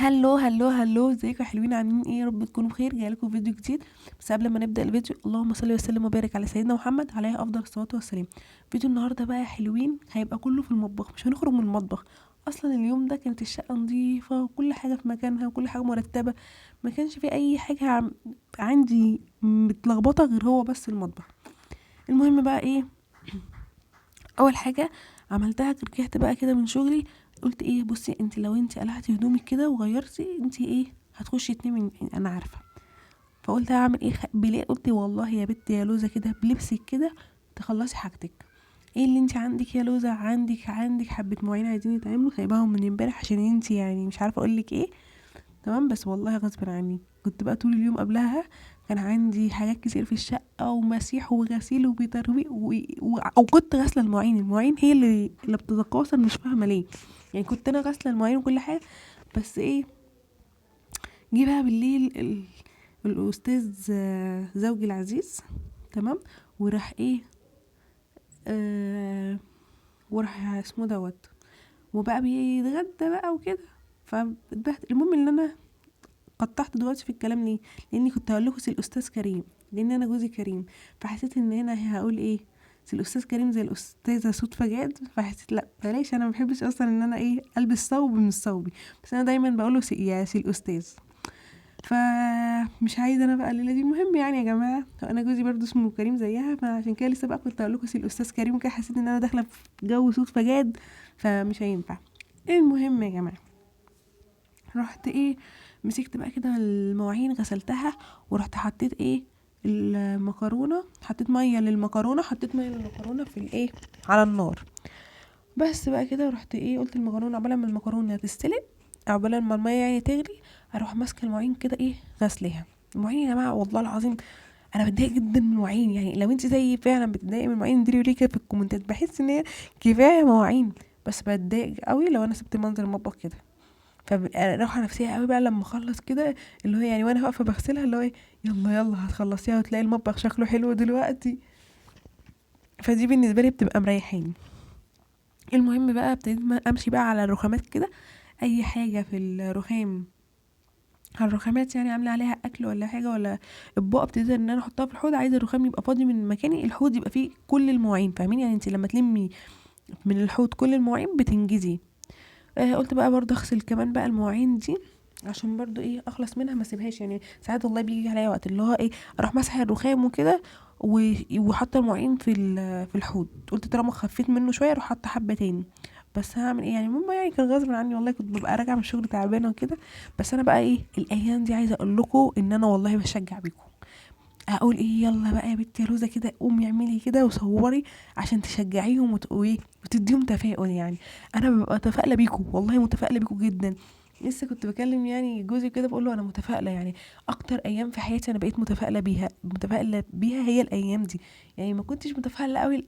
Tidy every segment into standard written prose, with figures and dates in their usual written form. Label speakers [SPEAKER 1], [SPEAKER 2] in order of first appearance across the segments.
[SPEAKER 1] هلو هلو هلو، ازيكم يا حلوين؟ عاملين ايه؟ يا رب تكونوا بخير. جايلكم فيديو جديد. بس قبل ما نبدا الفيديو، اللهم صل وسلم وبارك على سيدنا محمد عليه افضل الصلاه والسلام. فيديو النهارده بقى يا حلوين هيبقى كله في المطبخ، مش هنخرج من المطبخ. اصلا اليوم ده كانت الشقه نظيفه وكل حاجه في مكانها وكل حاجه مرتبه. ما كانش في اي حاجه عندي متلخبطه غير هو بس المطبخ. المهم بقى ايه، اول حاجه عملتها رجعت بقى كده من شغلي. قلت ايه، بصي انت لو انت قلعتي هدومك كده وغيرتي انت ايه هتخشي تنامي، انا عارفه. فقلت هعمل ايه بليه، قلت والله يا بنت يا لوزه كده بلبسك كده تخلصي حاجتك. ايه اللي انت عندك يا لوزه؟ عندك حبه مواعين عايزين يتعملوا، سايباهم من امبارح عشان انت يعني مش عارفه اقولك ايه. تمام، بس والله غصب عني كنت بقى طول اليوم قبلها كان عندي حاجات كتير في الشقة ومسيح وغسيل وبيطرويق أو كنت غاسلة المواعين هي اللي بتتقاصر، مش فاهمة ليه. يعني كنت أنا غاسلة المواعين وكل حاجة، بس ايه، جه بقى بالليل الأستاذ زوجي العزيز. تمام، وراح ايه، آه وراح اسمه دوت، وبقى بيتغدى بقى وكده. فاتبهدل. المهم ان انا قطعت دلوقتي في الكلام ليه، لاني كنت هقول لكم سي الاستاذ كريم، لان انا جوزي كريم. فحسيت ان هنا هقول ايه، سي الاستاذ كريم زي الاستاذه صوت جاد. فحسيت لا بلاش، انا ما بحبش اصلا ان انا ايه البس ثوب من ثوبي. بس انا دايما بقوله سي الاستاذ. فمش عايزه انا بقى الليله دي. المهم يعني يا جماعه، انا جوزي برضو اسمه كريم زيها، فعشان كده لسه بقى كنت هقول لكم سي الاستاذ كريم وكده. حسيت ان انا داخله في جو صوت جاد، فمش هينفع. المهم يا جماعه، رحت ايه، مسكت بقى كده المواعين غسلتها، ورحت حطيت ايه المكرونه، حطيت ميه للمكرونه، في الايه، على النار. بس بقى كده رحت ايه، قلت المكرونه عقبال ما المكرونه تستلق، عقبال ما الميه يعني تغلي، اروح ماسكه المواعين كده ايه غسلها. المواعين يا جماعه والله العظيم انا بتضايق جدا من المواعين. يعني لو انت زيي فعلا بتضايق من المواعين دي ليه كده في الكومنتات، بحس ان هي كفايه مواعين. بس بتضايق قوي لو انا سبت منظر المطبخ كده. فببقى راحه نفسيه قوي بقى لما اخلص كده، اللي هو يعني وانا واقفه بغسلها اللي هو ايه، يلا يلا هتخلصيها وتلاقي المطبخ شكله حلو دلوقتي. فدي بالنسبه لي بتبقى مريحاني. المهم بقى ابتديت امشي بقى على الرخامات كده، اي حاجه في الرخام، على الرخامات يعني عامله عليها اكل ولا حاجه ولا اطباق، ابتديت ان انا احطها في الحوض. عايزه الرخام يبقى فاضي من مكاني، الحوض يبقى فيه كل المواعين، فاهمين يعني؟ انت لما تلمي من الحوض كل المواعين بتنجزي. قلت بقى برضه اغسل كمان بقى المواعين دي، عشان برضه ايه اخلص منها ما اسيبهاش. يعني ساعات والله بيجي عليا وقت اللي هو ايه، اروح مسح الرخام وكده وحاطه المواعين في الحوض. قلت طالما خفيت منه شويه اروح حاطه حبه تاني. بس هعمل ايه يعني؟ المهم يعني كان غصب عني والله، كنت ببقى راجعه من الشغل تعبانه وكده. بس انا بقى ايه الايام دي عايزه اقول لكم ان انا والله بشجع بيكم. اقول ايه، يلا بقى يا بنتي يا روزه كده قومي اعملي كده وصوري عشان تشجعيهم وايه وتديهم تفاؤل يعني. انا ببقى متفائله بيكم، والله متفائله بيكم جدا. لسه كنت بكلم يعني جوزي كده بقول له انا متفائله يعني. اكتر ايام في حياتي انا بقيت متفائله بيها هي الايام دي. يعني ما كنتش متفائله قوي،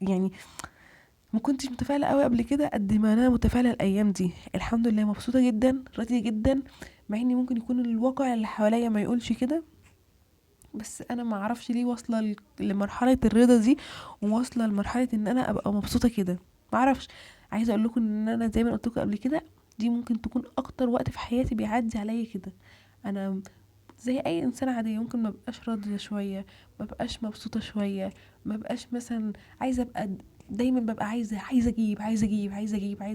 [SPEAKER 1] يعني ما كنتش متفائله قوي قبل كده قد ما انا متفائله الايام دي. الحمد لله مبسوطه جدا راضيه جدا، مع اني ممكن يكون الواقع اللي حواليا ما يقولش كده. بس انا ما اعرفش ليه واصله لمرحله الرضا دي، وواصله لمرحله ان انا ابقى مبسوطه كده. ما اعرفش. عايزه اقول لكم ان انا زي ما قلت لكم قبل كده، دي ممكن تكون اكتر وقت في حياتي بيعدي عليا كده. انا زي اي انسانه عاديه ممكن ما بقاش راضيه شويه، ما بقاش مبسوطه شويه، ما بقاش مثلا عايزه ابقى، دايما ببقى عايزه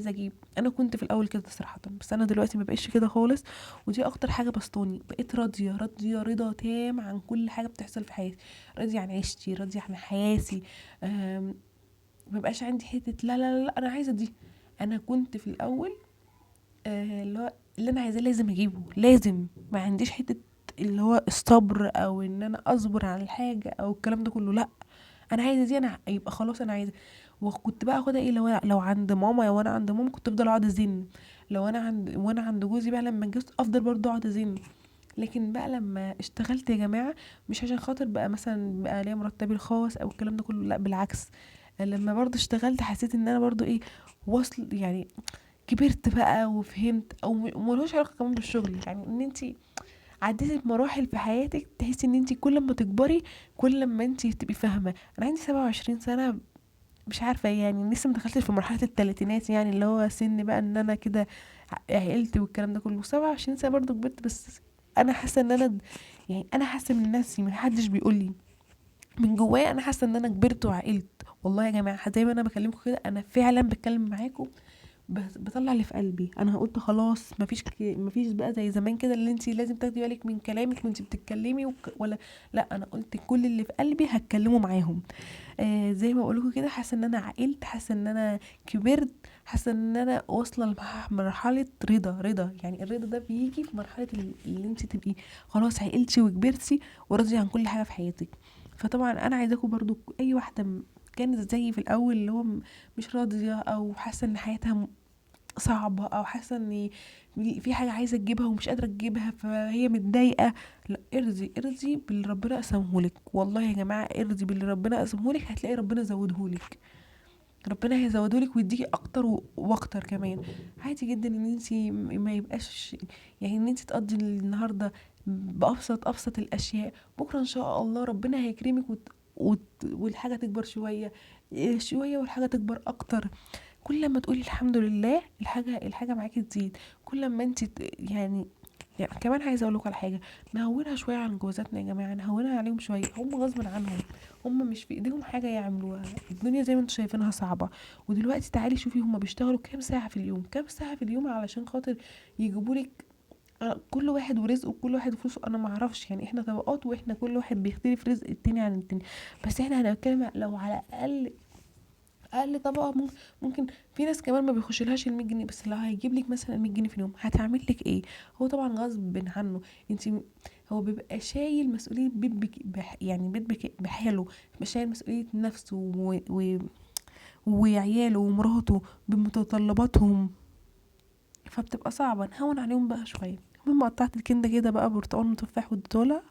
[SPEAKER 1] اجيب. انا كنت في الاول كده صراحه، بس انا دلوقتي ما بقيش كده خالص. ودي اكتر حاجه بسطاني، بقيت راضيه رضا تام عن كل حاجه بتحصل في حياتي. راضيه عن عيشتي، راضيه عن حياتي. ما بقاش عندي حته لا لا لا انا عايزه دي. انا كنت في الاول اللي انا عايزاه لازم اجيبه، لازم. ما عنديش حته اللي هو الصبر او ان انا اصبر على الحاجه او الكلام ده كله، لا. انا عايزه دي، انا يبقى خلاص انا عايزه. وكنت بقى اخدها ايه، لو عند ماما وانا عند ماما كنت افضل اقعد ازن. لو انا عند جوزي بقى لما اتجوزت افضل برضه اقعد ازن. لكن بقى لما اشتغلت يا جماعه، مش عشان خاطر بقى مثلا بقى ليا مرتبي الخاص او الكلام ده كله، لا بالعكس. لما برضه اشتغلت حسيت ان انا برضه ايه، وصل يعني، كبرت بقى وفهمت. او ملوش علاقه كمان بالشغل، يعني ان انتي عديتي بمراحل في حياتك، تحسي ان انتي كل ما تكبري كل ما انتي تبقي فاهمه. انا عندي 27 سنه، مش عارفه يعني لسه ما دخلتش في مرحله الثلاثينات، يعني اللي هو سن بقى ان انا كده عقلت والكلام ده كله. 27 سنه برضو كبرت، بس انا حاسه ان انا يعني انا حاسه من نفسي، من حدش بيقول لي، من جوايا انا حاسه ان انا كبرت وعقلت. والله يا جماعه زي ما انا بكلمكم كده انا فعلا بتكلم معاكم، بطلع اللي في قلبي. انا قلت خلاص مفيش بقى زي زمان كده اللي انت لازم تاخدي بالك من كلامك وانت بتتكلمي ولا لا. انا قلت كل اللي في قلبي هتكلمه معاهم. زي ما بقولكوا كده، حاسه ان انا عقلت، حاسه ان انا كبرت، حاسه ان انا واصله لمرحله رضا. يعني الرضا ده بيجي في مرحله اللي انت تبقي خلاص عقلتي وكبرتي وراضيه عن كل حاجه في حياتك. فطبعا انا عايزاكم برضو اي واحده كانت زيي في الاول، اللي هو مش راضيه او حاسه ان حياتها صعبة، او حاسة ان في حاجة عايزة تجيبها ومش قادرة تجيبها فهي متضايقة، لا، ارضي باللي ربنا قسمهولك. والله يا جماعة ارضي باللي ربنا قسمهولك، هتلاقي ربنا زودهولك. ربنا هيزودهولك ويديكي اكتر واكتر كمان. عادي جدا ان انتي ما يبقاش يعني ان انتي تقضي النهاردة بأبسط الاشياء، بكرة ان شاء الله ربنا هيكرمك والحاجة تكبر شوية شوية والحاجة تكبر اكتر. كل ما تقولي الحمد لله الحاجه معاكي تزيد. كل ما انت يعني كمان عايزه اقول لكم على حاجه، نهونها شويه عن جوازاتنا يا جماعه، نهونها عليهم شويه، هم غصب عنهم، هم مش في ايديهم حاجه يعملوها. الدنيا زي ما انتم شايفينها صعبه. ودلوقتي تعالي شوفي هم بيشتغلوا كام ساعه في اليوم، كام ساعه في اليوم علشان خاطر يجيبوا لك. كل واحد ورزقه وكل واحد وفلوسه، انا ما اعرفش يعني احنا طبقات واحنا كل واحد بيختلف رزق التاني عن التاني. بس احنا هنتكلم لو على اقل طبقه ممكن في ناس كمان ما بيخشلهاش ال100 جنيه، بس لو هيجيب لك مثلا 100 جنيه في اليوم هتعمل لك ايه؟ هو طبعا غصب عنه. انت هو بيبقى شايل مسؤوليه بيت يعني بيت بحاله، بيبقى شايل مسؤوليه نفسه وعياله ومراته بمتطلباتهم، فبتبقى صعبه. نهون عليهم بقى شويه. المهم قطعت الكنده كده بقى برتقال وتفاح واديتهولها،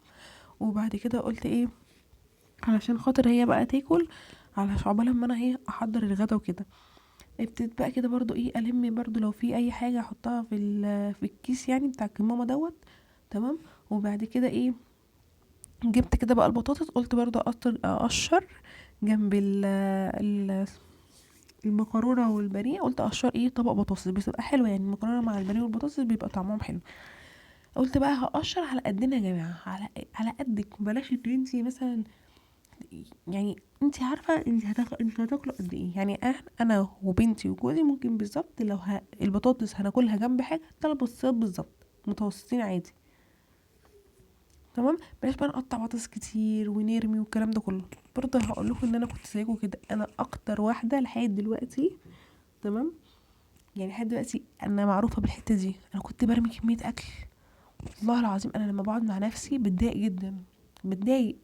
[SPEAKER 1] وبعد كده قلت ايه علشان خاطر هي بقى تاكل، على عقبال ما انا ايه احضر الغدا وكده. ابتديت بقى كده برضو ايه الم برضو لو في اي حاجه احطها في الكيس يعني بتاع الكمامه دوت. تمام. وبعد كده ايه جبت كده بقى البطاطس، قلت برضو اقشر جنب المكرونه والبانيه. قلت اقشر ايه طبق بطاطس بتبقى حلوه، يعني المكرونه مع البانيه والبطاطس بيبقى طعمهم حلو. قلت بقى هقشر على قدنا يا جماعه، على قدك، بلاش انتي مثلا يعني انت عارفه انت هتاكلوا قد ايه. يعني انا وبنتي وجوزي ممكن بالظبط لو البطاطس هناكلها جنب حاجه 3 بطاطسات بالظبط متوسطين عادي. تمام. بلاش بقى نقطع بطاطس كتير ونرمي والكلام ده كله. برضه هقول لكم ان انا كنت زيكم كده، انا اكتر واحده لحد دلوقتي. تمام. يعني لحد دلوقتي انا معروفه بالحته دي، انا كنت برمي كميه اكل. والله العظيم انا لما بقعد مع نفسي بتضايق جدا، بتضايق،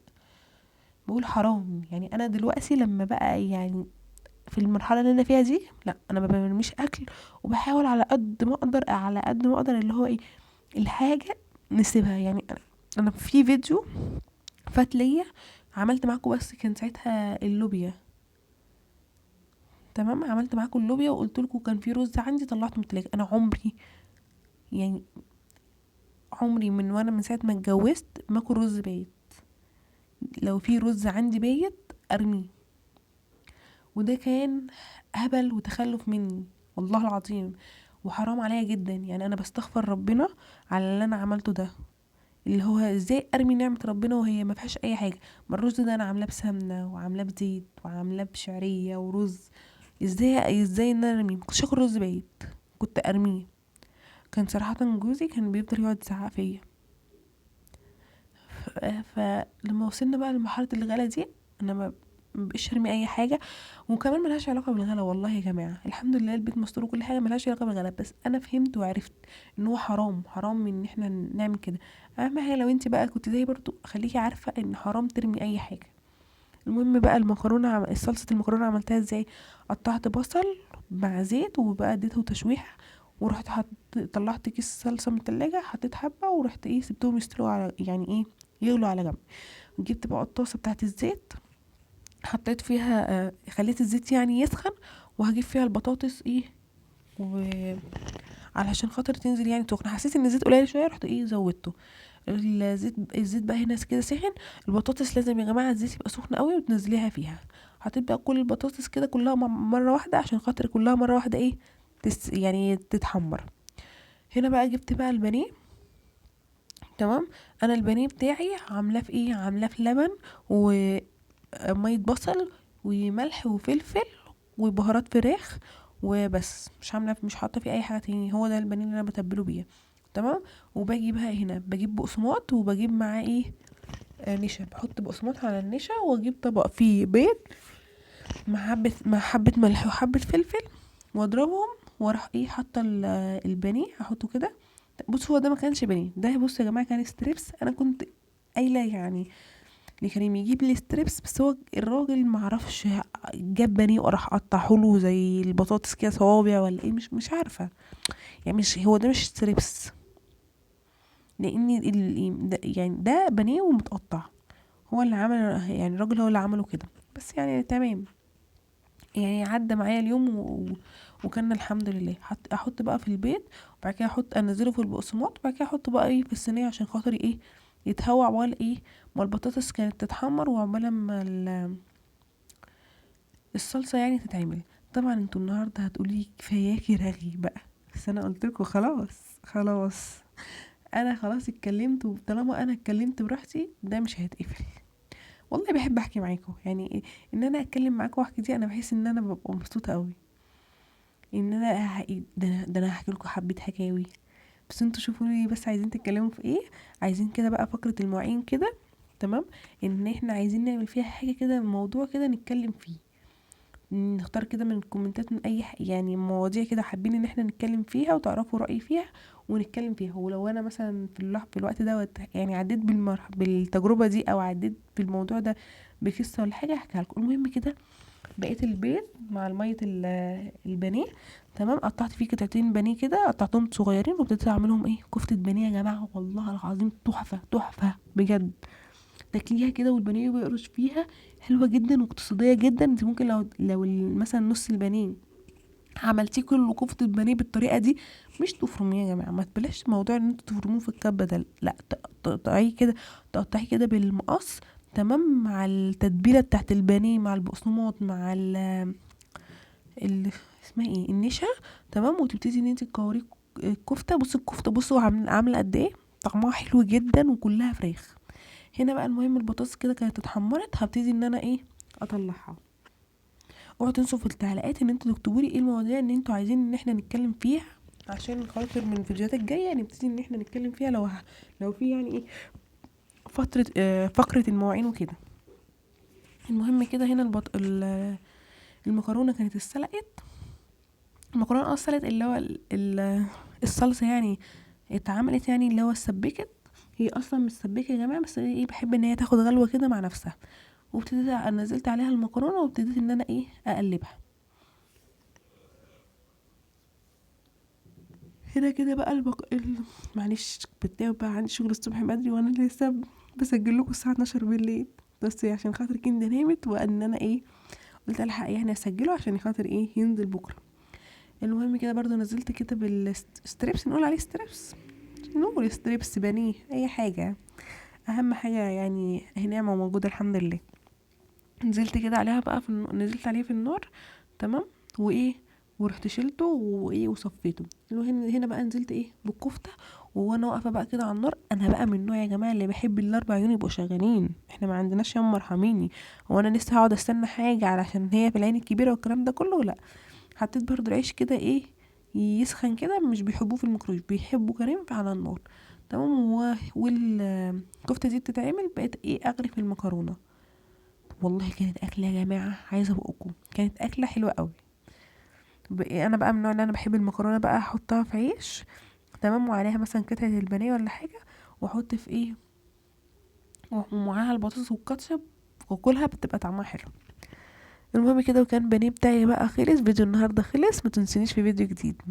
[SPEAKER 1] بقول حرام. يعني انا دلوقتي لما بقى يعني في المرحله اللي انا فيها دي، لا انا ما برميش اكل، وبحاول على قد ما اقدر اللي هو ايه الحاجه نسيبها. يعني انا في فيديو فات ليا عملت معاكم، بس كان ساعتها اللوبيا. تمام. عملت معاكم اللوبيا وقلت لكم كان في رز عندي طلعته من التلاجة. انا يعني عمري من ساعه ما اتجوزت ما اكل رز بايت. لو في رز عندي بايت ارميه. وده كان هبل وتخلف مني، والله العظيم، وحرام عليا جدا. يعني انا بستغفر ربنا على اللي انا عملته ده، اللي هو ازاي ارمي نعمة ربنا وهي ما فيهاش اي حاجة. ما الرز ده انا عاملاه بسمنة وعاملاه بزيت وعاملاه بشعرية ورز، ازاي ان انا ارميه؟ كنتش اكل رز بايت، كنت ارميه. كان صراحة جوزي كان بيفضل يقعد يزعق فيا. فلما وصلنا بقى لمرحلة الغلا دي، انا ما مبقيش ارمي اي حاجه. وكمان ملهاش علاقه بالغلا، والله يا جماعه الحمد لله البيت مستور وكل حاجه، ملهاش علاقه بالغلا. بس انا فهمت وعرفت ان هو حرام ان احنا نعمل كده. اهم حاجه لو انت بقى كنت زي برضو خليكي عارفه ان حرام ترمي اي حاجه. المهم بقى المكرونه صلصه المكرونه عملتها ازاي؟ قطعت بصل مع زيت وبقى اديته تشويح، ورحت طلعت كيس صلصه من التلاجة، حطيت حبه ورحت ايه سبتهم يستووا على يعني ايه يغلوا على جنب. جبت بقى الطاسه بتاعت الزيت، حطيت فيها خليت الزيت يعني يسخن، وهجيب فيها البطاطس ايه علشان خاطر تنزل يعني سخنه. حسيت ان الزيت قليل شويه، رحت ايه زودته. الزيت بقى هنا كده سخن. البطاطس لازم يا جماعه الزيت يبقى سخن قوي وتنزليها فيها. حطيت بقى كل البطاطس كده كلها مره واحده عشان خاطر كلها مره واحده ايه يعني تتحمر. هنا بقى جبت بقى البانيه. تمام. انا البانيه بتاعي عاملاه في ايه، عاملاه في لبن وميه بصل وملح وفلفل وبهارات فراخ وبس، مش حاطه فيه اي حاجه تاني. هو ده البانيه اللي انا بتبله بيه. تمام. وباجي بقى هنا بجيب بقسماط وبجيب معاه ايه، نشا. بحط بقسماط على النشا واجيب طبق فيه بيض مع حبه ملح وحبه فلفل واضربهم، واروح ايه حاطه البانيه احطه كده. بص هو ده ما كانش بانيه، ده بص يا جماعه كان ستريبس. انا كنت قايله يعني لكريم يجيب لي ستريبس، بس هو الراجل معرفش جاب بانيه وراح قطعهوله زي البطاطس كده صوابع ولا ايه، مش عارفه يعني. مش هو ده مش ستريبس، لان يعني ده بانيه ومتقطع. هو اللي عمل يعني، الراجل هو اللي عمله كده. بس يعني تمام، يعني عدى معايا اليوم وكان الحمد لله. احط بقى في البيت، وبعد كده انزله في البقسماط، وبعد كده احطه بقى ايه في الصينيه عشان خاطر ايه يتهوى عقبال ايه ما البطاطس كانت تتحمر، وعقبال ما الصلصه يعني تتعمل. طبعا انتوا النهارده هتقولي كفاياكي رغي بقى، بس انا قلت لكم خلاص انا خلاص اتكلمت، وطالما انا اتكلمت براحتي ده مش هيتقفل. والله بحب احكي معاكم يعني، ان انا اتكلم معاكم واحكي دي انا بحس ان انا ببقى مبسوطه قوي. ان انا ده انا هحكي لكم حبه حكاوي. بس انتوا شوفوا لي بس عايزين تتكلموا في ايه. عايزين كده بقى فقره المواعين كده. تمام. ان احنا عايزين نعمل فيها حاجه كده، موضوع كده نتكلم فيه، نختار كده من الكومنتات من اي يعني مواضيع كده حابين ان احنا نتكلم فيها وتعرفوا رأيي فيها ونتكلم فيها. ولو انا مثلا في الوقت ده يعني عديت بالتجربة دي، او عديت بالموضوع ده بقصة ولا حاجة احكيها لكم. المهم كده بقيت البيض مع المية البانيه. تمام. قطعت فيه قطعتين بانيه كده، قطعتهم صغيرين، وابتديت اعملهم ايه كفتة بانيه. يا جماعة والله العظيم تحفة بجد. تاكليها كده والبانيه بيقرش فيها، حلوه جدا واقتصاديه جدا. انت ممكن لو مثلا نص البانيه عملتيه كله كفته بانيه بالطريقه دي، مش تفرميه يا جماعه. ما تبلاش موضوع ان انتوا تفرموه في الكبه ده، لا تقطعيه كده، تقطعيه كده بالمقص. تمام. مع التتبيله بتاعت البانيه مع البقسماط مع ال اسمها ايه النشا. تمام. وتبتدي ان انت تكوري الكفته. بصوا الكفته، بصوا عامله قد ايه، طعمها حلو جدا وكلها فراخ. هنا بقى المهم البطاطس كده كانت اتحمرت، هبتدي ان انا ايه اطلعها. اوعوا تنسوا في التعليقات ان انتوا تكتبوا لي ايه المواضيع اللي انتوا عايزين ان احنا نتكلم فيها، عشان خاطر من الفيديوهات الجايه نبتدي ان احنا نتكلم فيها. لو في يعني ايه فقره المواعين وكده. المهم كده هنا المكرونه كانت اتسلقت. المكرونه اتسلقت، اللي هو الصلصه يعني اتعملت، يعني اللي هو اتسبكت. هي اصلا مش سبيكه يا جماعه، بس ايه بحب ان هي تاخد غلوه كده مع نفسها. وابتديت نزلت عليها المكرونه، وابتديت ان انا ايه اقلبها. هنا كده بقى معلش بتتاوب بقى، عندي شغل الصبح بدري وانا لسه بسجل لكم الساعه 12 بالليل، بس عشان خاطر كندا نامت وان انا ايه قلت الحق يعني اسجله عشان خاطر ايه ينزل بكره. المهم كده برضو نزلت كده بالستريبس، نقول عليه ستريبس، نقول ستريبس بانيه اي حاجه، اهم حاجه يعني هي نعمه موجوده الحمد لله. نزلت كده عليها بقى نزلت عليه في النار. تمام. وايه ورحت شلته وايه وصفيته. هنا بقى نزلت ايه بالكفته، وانا واقفه بقى كده على النار. انا بقى من النوع يا جماعه اللي بحب الاربع عيون يبقوا شغالين، احنا ما عندناش يوم مرحميني. هو انا لسه هقعد استنى حاجه علشان هي في العين الكبيره والكلام ده كله؟ لا. حطيت برضو العيش كده ايه يسخن كده، مش بيحبوه في الميكرويف، بيحبوا كريم على النار. تمام. والكفته دي بتتعمل بقيت ايه اغرف المكرونه. والله كانت اكله يا جماعه عايزه بقكم، كانت اكله حلوه قوي. انا بقى من النوع اللي انا بحب المكرونه بقى احطها في عيش. تمام. وعليها مثلا قطعه البانيه ولا حاجه، واحط في ايه ومعاها البطاطس والكاتشب، وكلها بتبقى طعمها حلو. المهم كده وكان بانيه بتاعي بقى خلص. فيديو النهارده خلص، ما تنسونيش في فيديو جديد.